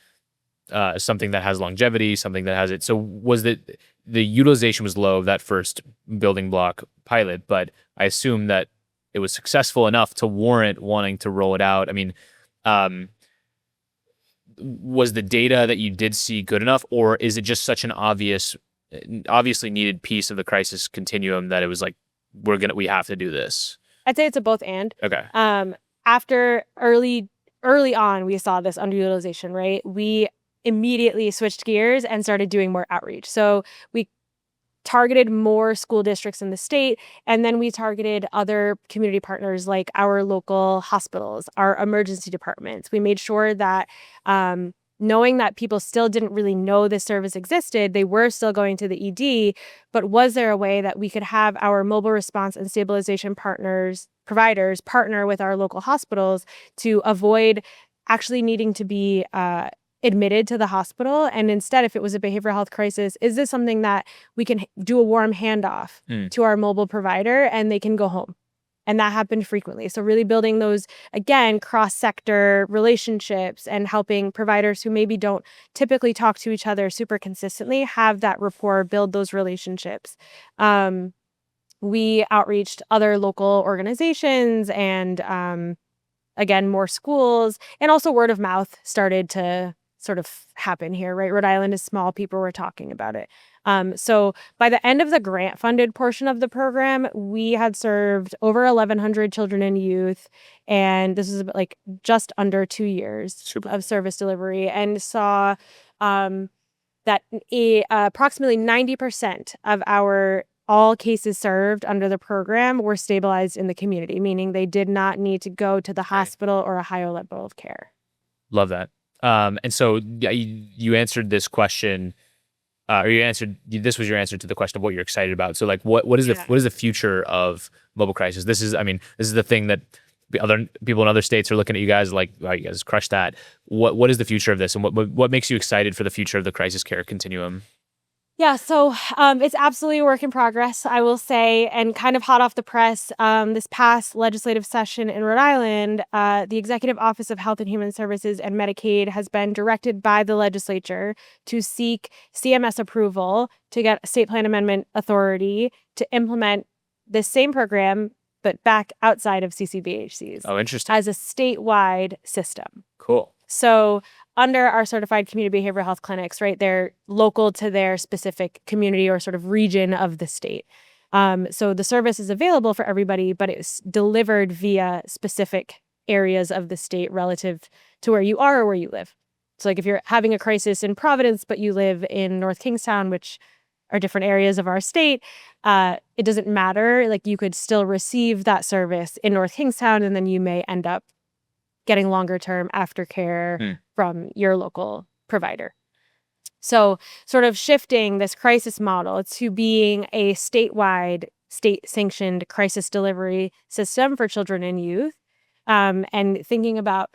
something that has longevity, something that has it. So was the utilization was low of that first building block pilot, but I assume that it was successful enough to warrant wanting to roll it out. I mean, was the data that you did see good enough, or is it just such an obviously needed piece of the crisis continuum that it was like, we have to do this? I'd say it's a both and. Okay. After early on, we saw this underutilization, right? We immediately switched gears and started doing more outreach. So we targeted more school districts in the state, and then we targeted other community partners like our local hospitals, our emergency departments. We made sure that knowing that people still didn't really know this service existed, they were still going to the ED, but was there a way that we could have our mobile response and stabilization providers partner with our local hospitals to avoid actually needing to be admitted to the hospital? And instead, if it was a behavioral health crisis, is this something that we can do a warm handoff to our mobile provider and they can go home? And that happened frequently. So really building those, again, cross-sector relationships and helping providers who maybe don't typically talk to each other super consistently have that rapport, build those relationships. We outreached other local organizations and, again, more schools, and also word of mouth started to sort of happen here, right? Rhode Island is small. People were talking about it. So by the end of the grant-funded portion of the program, we had served over 1,100 children and youth, and this is like just under 2 years of service delivery, and saw that approximately 90% of our all cases served under the program were stabilized in the community, meaning they did not need to go to the hospital or a higher level of care. Love that. And so you answered this question, this was your answer to the question of what you're excited about. So like, what is the future of mobile crisis? This is the thing that other people in other states are looking at you guys like, wow, you guys crushed that. What is the future of this, and what makes you excited for the future of the crisis care continuum? Yeah, so it's absolutely a work in progress, I will say, and kind of hot off the press. This past legislative session in Rhode Island, the Executive Office of Health and Human Services and Medicaid has been directed by the legislature to seek CMS approval to get state plan amendment authority to implement this same program, but back outside of CCBHCs. Oh, interesting. As a statewide system. Cool. So under our certified community behavioral health clinics, right, they're local to their specific community or sort of region of the state. So the service is available for everybody, but it's delivered via specific areas of the state relative to where you are or where you live. So like if you're having a crisis in Providence, but you live in North Kingstown, which or different areas of our state, it doesn't matter. Like, you could still receive that service in North Kingstown, and then you may end up getting longer term aftercare from your local provider. So sort of shifting this crisis model to being a statewide, state-sanctioned crisis delivery system for children and youth, and thinking about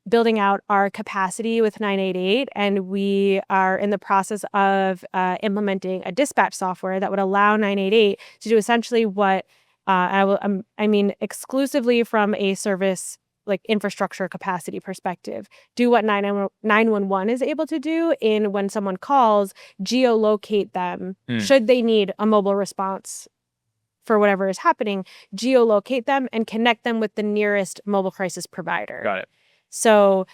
building out our capacity with 988. And we are in the process of implementing a dispatch software that would allow 988 to do essentially what I mean, exclusively from a service like infrastructure capacity perspective, do what 911 is able to do in when someone calls, geolocate them, should they need a mobile response for whatever is happening, geolocate them and connect them with the nearest mobile crisis provider. Got it. So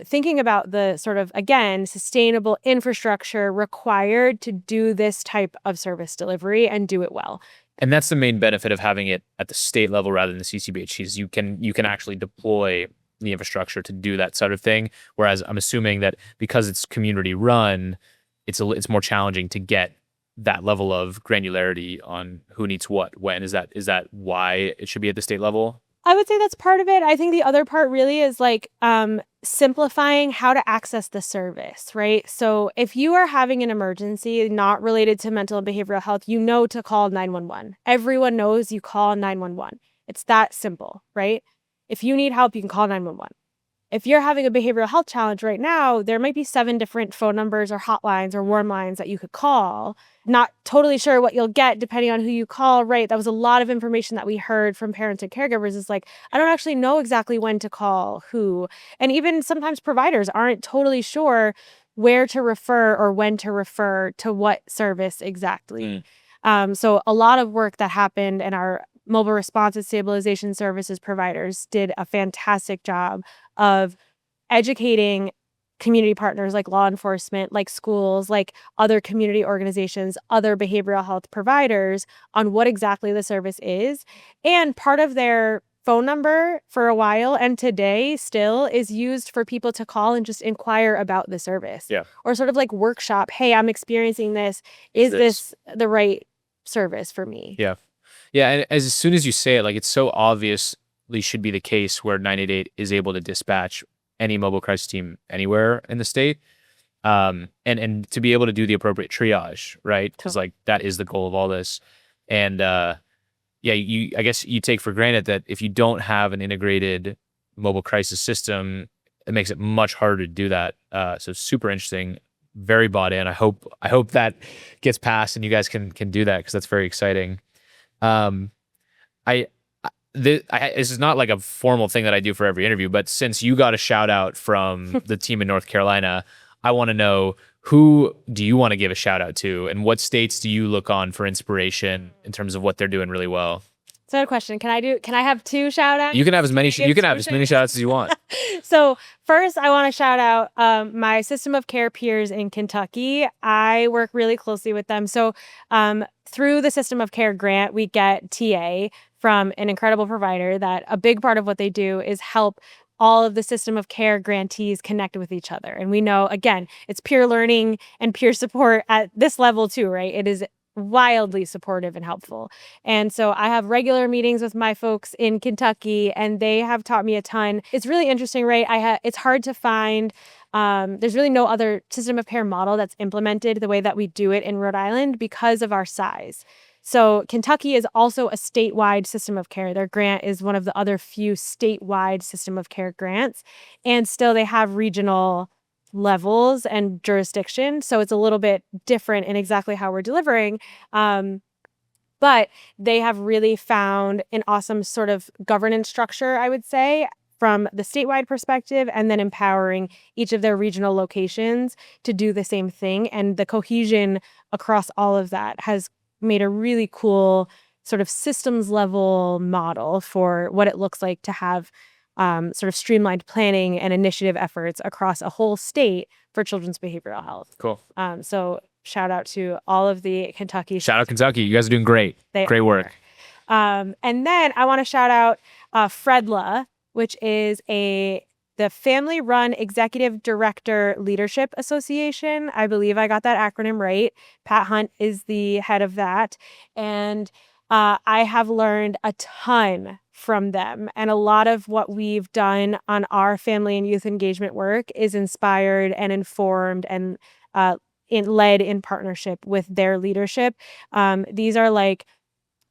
thinking about the sort of, again, sustainable infrastructure required to do this type of service delivery and do it well. And that's the main benefit of having it at the state level rather than the CCBHCs. You can actually deploy the infrastructure to do that sort of thing. Whereas I'm assuming that because it's community run, it's more challenging to get that level of granularity on who needs what when. Is that why it should be at the state level? I would say that's part of it. I think the other part really is like simplifying how to access the service, right? So if you are having an emergency not related to mental and behavioral health, you know to call 911. Everyone knows you call 911. It's that simple, right? If you need help, you can call 911. If you're having a behavioral health challenge right now, there might be 7 different phone numbers or hotlines or warm lines that you could call. Not totally sure what you'll get depending on who you call, right? That was a lot of information that we heard from parents and caregivers is like, I don't actually know exactly when to call who. And even sometimes providers aren't totally sure where to refer or when to refer to what service exactly. So a lot of work that happened in our mobile response and stabilization services providers did a fantastic job of educating community partners like law enforcement, like schools, like other community organizations, other behavioral health providers on what exactly the service is. And part of their phone number for a while and today still is used for people to call and just inquire about the service. Yeah. Or sort of like workshop, hey, I'm experiencing this. Is this the right service for me? Yeah. Yeah, and as soon as you say it, like it's so obviously should be the case where 988 is able to dispatch any mobile crisis team anywhere in the state, and to be able to do the appropriate triage, right? Because like that is the goal of all this, and I guess you take for granted that if you don't have an integrated mobile crisis system, it makes it much harder to do that. So super interesting, very bought in. I hope that gets passed and you guys can do that because that's very exciting. This is not like a formal thing that I do for every interview, but since you got a shout out from the team in North Carolina, I want to know, who do you want to give a shout out to and what states do you look on for inspiration in terms of what they're doing really well? So I have a question. Can I have 2 shout outs? You can have as many shout outs as you want. So first, I want to shout out my system of care peers in Kentucky. I work really closely with them. So through the system of care grant, we get TA from an incredible provider that a big part of what they do is help all of the system of care grantees connect with each other. And we know, again, it's peer learning and peer support at this level too, right? It is wildly supportive and helpful. And so I have regular meetings with my folks in Kentucky and they have taught me a ton. It's really interesting, right? It's hard to find, there's really no other system of care model that's implemented the way that we do it in Rhode Island because of our size. So Kentucky is also a statewide system of care. Their grant is one of the other few statewide system of care grants. And still they have regional levels and jurisdiction. So it's a little bit different in exactly how we're delivering. But they have really found an awesome sort of governance structure, I would say, from the statewide perspective, and then empowering each of their regional locations to do the same thing. And the cohesion across all of that has made a really cool sort of systems level model for what it looks like to have sort of streamlined planning and initiative efforts across a whole state for children's behavioral health. Cool. So shout out to all of the Kentucky. Shout out Kentucky. You guys are doing great. Great work. And then I want to shout out Fredla, which is a the Family Run Executive Director Leadership Association. I believe I got that acronym right. Pat Hunt is the head of that. And I have learned a ton from them. And a lot of what we've done on our family and youth engagement work is inspired and informed and led in partnership with their leadership. These are like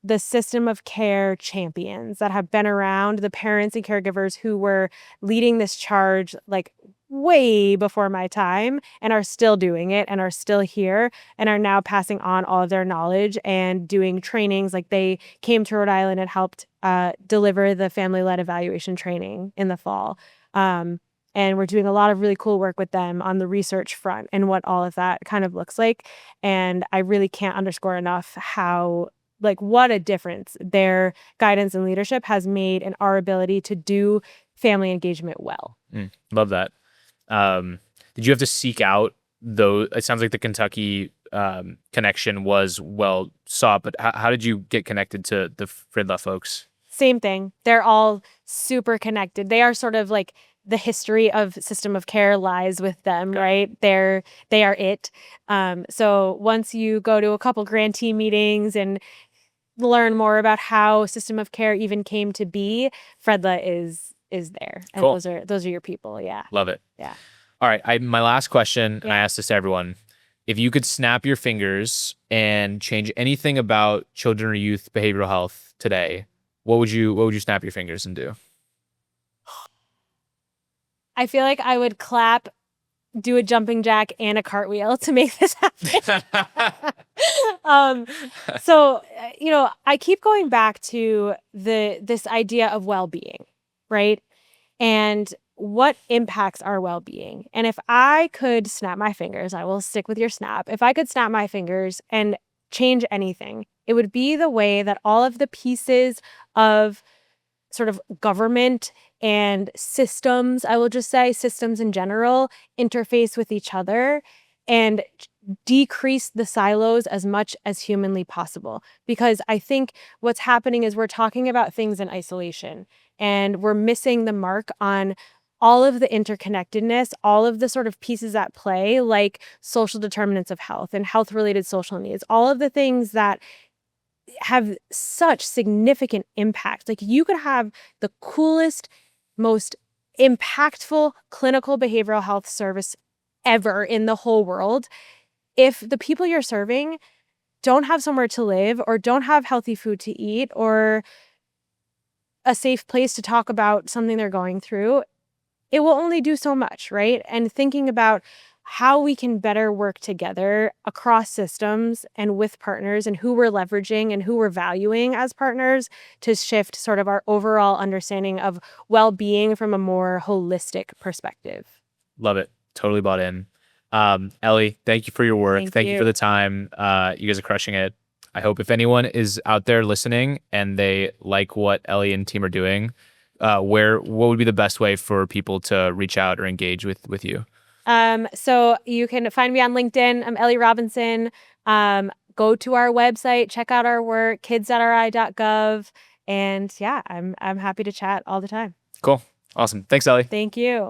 the system of care champions that have been around, the parents and caregivers who were leading this charge like way before my time and are still doing it and are still here and are now passing on all of their knowledge and doing trainings. Like they came to Rhode Island and helped deliver the family-led evaluation training in the fall. And we're doing a lot of really cool work with them on the research front and what all of that kind of looks like. And I really can't underscore enough how what a difference their guidance and leadership has made in our ability to do family engagement well. Love that. Did you have to seek out those? It sounds like the Kentucky connection was well sought, but how did you get connected to the Fridla folks? Same thing. They're all super connected. They are sort of like the history of system of care lies with them, right? They are it. So once you go to a couple grantee meetings and learn more about how system of care even came to be, Fredla is there. And cool. Those are your people. Yeah. Love it. Yeah. All right. My last question, and I asked this to everyone. If you could snap your fingers and change anything about children or youth behavioral health today, what would you snap your fingers and do? I feel like I would clap, do a jumping jack and a cartwheel to make this happen. So, I keep going back to this idea of well-being, right? And what impacts our well-being. And if I could snap my fingers, I will stick with your snap. If I could snap my fingers and change anything, it would be the way that all of the pieces of sort of government and systems, I will just say systems in general, interface with each other and decrease the silos as much as humanly possible. Because I think what's happening is we're talking about things in isolation and we're missing the mark on all of the interconnectedness, all of the sort of pieces at play, like social determinants of health and health-related social needs, all of the things that have such significant impact. Like you could have the coolest, most impactful clinical behavioral health service ever in the whole world. If the people you're serving don't have somewhere to live or don't have healthy food to eat or a safe place to talk about something they're going through, it will only do so much, right? And thinking about how we can better work together across systems and with partners and who we're leveraging and who we're valuing as partners to shift sort of our overall understanding of well-being from a more holistic perspective. Love it. Totally bought in. Ellie, thank you for your work. Thank you for the time. You guys are crushing it. I hope if anyone is out there listening and they like what Ellie and team are doing, what would be the best way for people to reach out or engage with you? So you can find me on LinkedIn. I'm Ellie Robinson. Go to our website, check out our work, kids.ri.gov. And yeah, I'm happy to chat all the time. Cool. Awesome. Thanks, Ellie. Thank you.